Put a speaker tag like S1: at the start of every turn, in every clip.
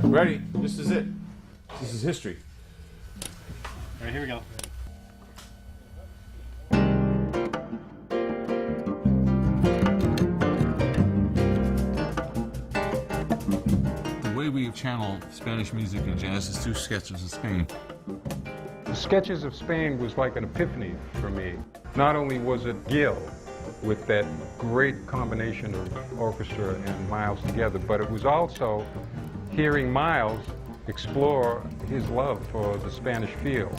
S1: Ready? This is it. This is history.
S2: All right, here we go.
S1: The way we channel Spanish music and jazz is through sketches of Spain.
S3: The Sketches of Spain was like an epiphany for me. Not only was it Gil with that great combination of orchestra and Miles together, but it was also hearing Miles explore his love for the Spanish feel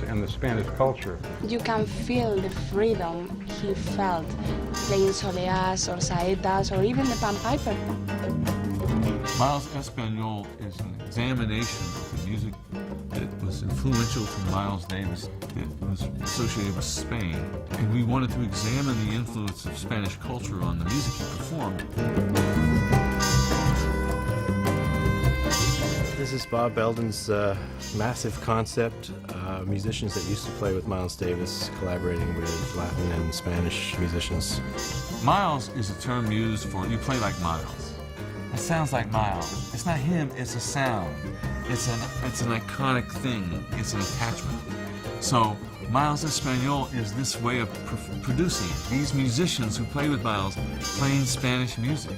S3: and the Spanish culture.
S4: You can feel the freedom he felt playing soleas or saetas or even the Pan Piper.
S1: Miles Espanol is an examination of the music that was influential to Miles Davis, that was associated with Spain. And we wanted to examine the influence of Spanish culture on the music he performed.
S5: This is Bob Belden's massive concept. Musicians that used to play with Miles Davis collaborating with Latin and Spanish musicians.
S1: Miles is a term used for you play like Miles. It sounds like Miles. It's not him, it's a sound. It's an iconic thing. It's an attachment. So Miles Espanol is this way of producing these musicians who play with Miles playing Spanish music.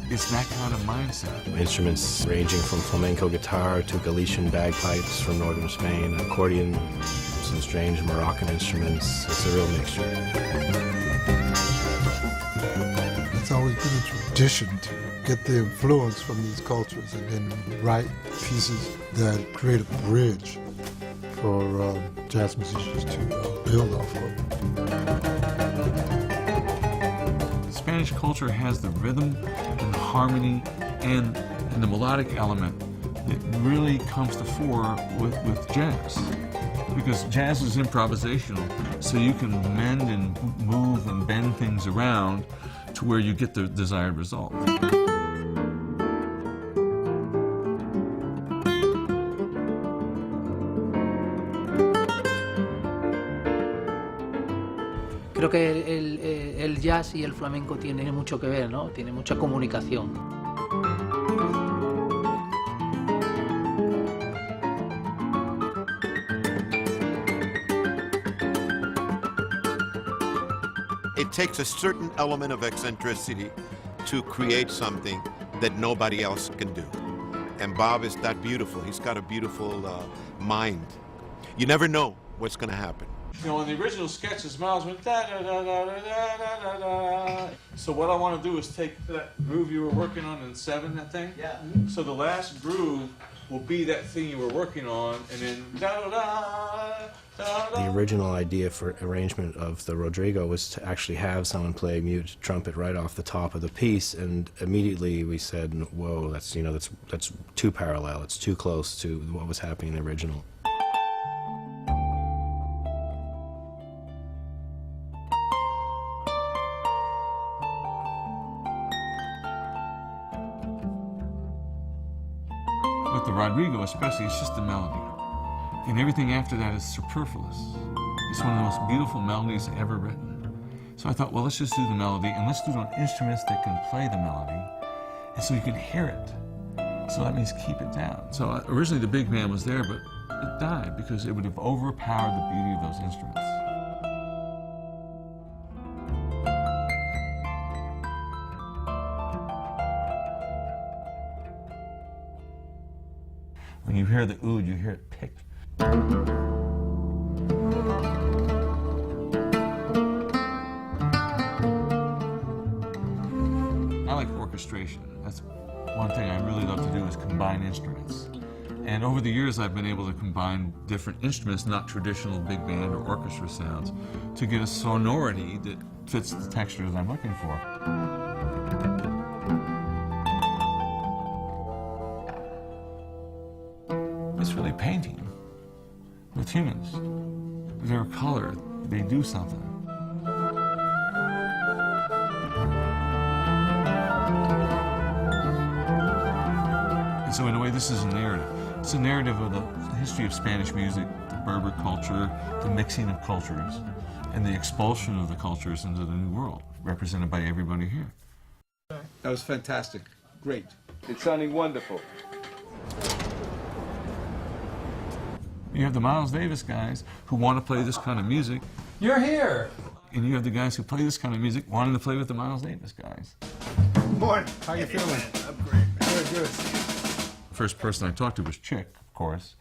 S1: It's that kind of mindset.
S5: Instruments ranging from flamenco guitar to Galician bagpipes from northern Spain, accordion, some strange Moroccan instruments. It's a real mixture.
S6: It's always been a tradition to get the influence from these cultures and then write pieces that create a bridge for jazz musicians to build off of.
S1: Spanish culture has the rhythm and the harmony and the melodic element that really comes to fore with jazz. Because jazz is improvisational, so you can mend and move and bend things around to where you get the desired result.
S7: Creo que el jazz y el flamenco tienen mucho que ver, ¿no? Tiene mucha comunicación.
S8: It takes a certain element of eccentricity to create something that nobody else can do. And Bob is that beautiful. He's got a beautiful mind. You never know what's going to happen.
S1: You know, in the original sketches, Miles went da da da da da da da da. So what I want to do is take that groove you were working on in 7, that thing.
S7: Yeah.
S1: So the last groove will be that thing you were working on, and then da da da da da.
S5: The original idea for arrangement of the Rodrigo was to actually have someone play mute trumpet right off the top of the piece, and immediately we said, "Whoa, that's too parallel. It's too close to what was happening in the original."
S1: With the Rodrigo especially, it's just the melody. And everything after that is superfluous. It's one of the most beautiful melodies ever written. So I thought, well, let's just do the melody, and let's do it on instruments that can play the melody, and so you can hear it. So that means keep it down. So originally the big band was there, but it died because it would have overpowered the beauty of those instruments. When you hear the oud, you hear it picked. I like orchestration. That's one thing I really love to do, is combine instruments. And over the years, I've been able to combine different instruments, not traditional big band or orchestra sounds, to get a sonority that fits the texture that I'm looking for. It's really painting with humans. They're color, they do something. And so in a way, this is a narrative. It's a narrative of the history of Spanish music, the Berber culture, the mixing of cultures, and the expulsion of the cultures into the New World, represented by everybody here.
S9: That was fantastic. Great. It's sounding wonderful.
S1: You have the Miles Davis guys who want to play this kind of music.
S7: You're here.
S1: And you have the guys who play this kind of music wanting to play with the Miles Davis guys.
S2: Morning.
S3: How you feeling?
S2: I'm great, man.
S3: Good, good.
S1: First person I talked to was Chick, of course,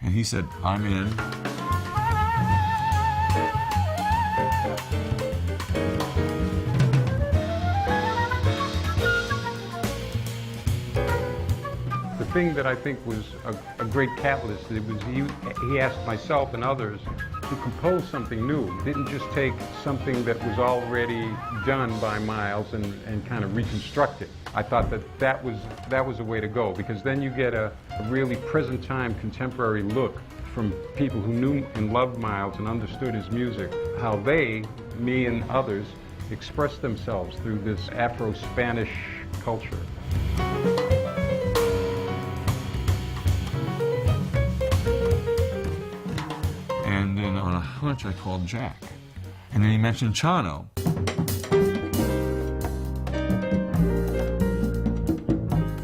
S1: and he said, I'm in.
S3: The thing that I think was a great catalyst, it was he asked myself and others to compose something new. Didn't just take something that was already done by Miles and kind of reconstruct it. I thought that was a way to go, because then you get a really present time contemporary look from people who knew and loved Miles and understood his music, how they, me and others, expressed themselves through this Afro-Spanish culture.
S1: And then on a hunch, I called Jack. And then he mentioned Chano.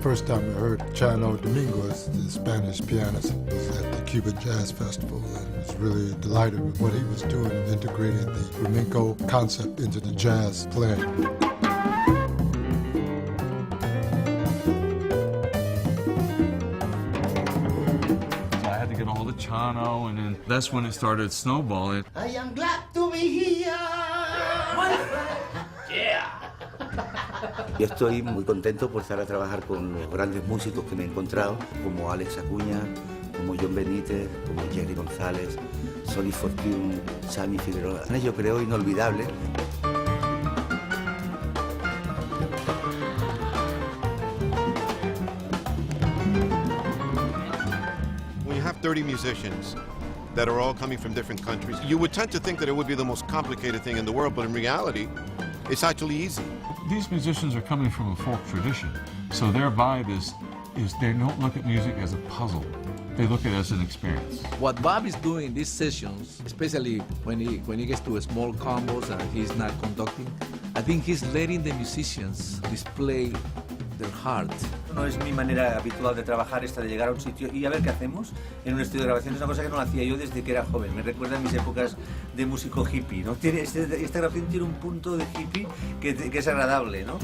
S6: First time I heard Chano Dominguez, the Spanish pianist, was at the Cuban Jazz Festival, and was really delighted with what he was doing, integrating the flamenco concept into the jazz playing.
S1: So I had to get a hold of Chano, and then that's when it started snowballing.
S9: I am glad to be here.
S10: Yo estoy muy contento por estar a trabajar con los grandes músicos que me he encontrado, como Alex Acuña, como John Benítez, como Jerry González, Sonny Fortune, Sammy Figueroa. Yo creo inolvidable.
S8: When you have 30 musicians that are all coming from different countries, you would tend to think that it would be the most complicated thing in the world, but in reality, it's actually easy.
S1: These musicians are coming from a folk tradition, so their vibe is they don't look at music as a puzzle. They look at it as an experience.
S11: What Bob is doing in these sessions, especially when he gets to small combos and he's not conducting, I think he's letting the musicians display their heart.
S10: No es mi manera habitual de trabajar, esta de llegar a un sitio y a ver qué hacemos en un estudio de grabación. Es una cosa que no la hacía yo desde que era joven. Me recuerda a mis épocas de músico hippie, ¿no? Esta grabación tiene un punto de hippie que es agradable, ¿no?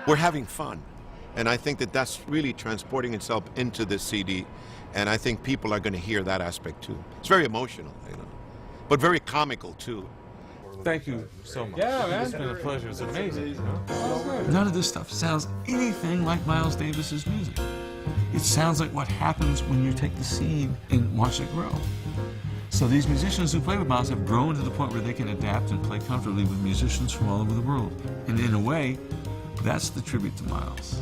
S8: We're having fun. And I think that that's really transporting itself into this CD. And I think people are going to hear that aspect too. It's very emotional, you know, but very comical too.
S1: Thank you so much.
S3: Yeah, man.
S1: It's been a pleasure. It's amazing. None of this stuff sounds anything like Miles Davis's music. It sounds like what happens when you take the seed and watch it grow. So these musicians who play with Miles have grown to the point where they can adapt and play comfortably with musicians from all over the world. And in a way, that's the tribute to Miles.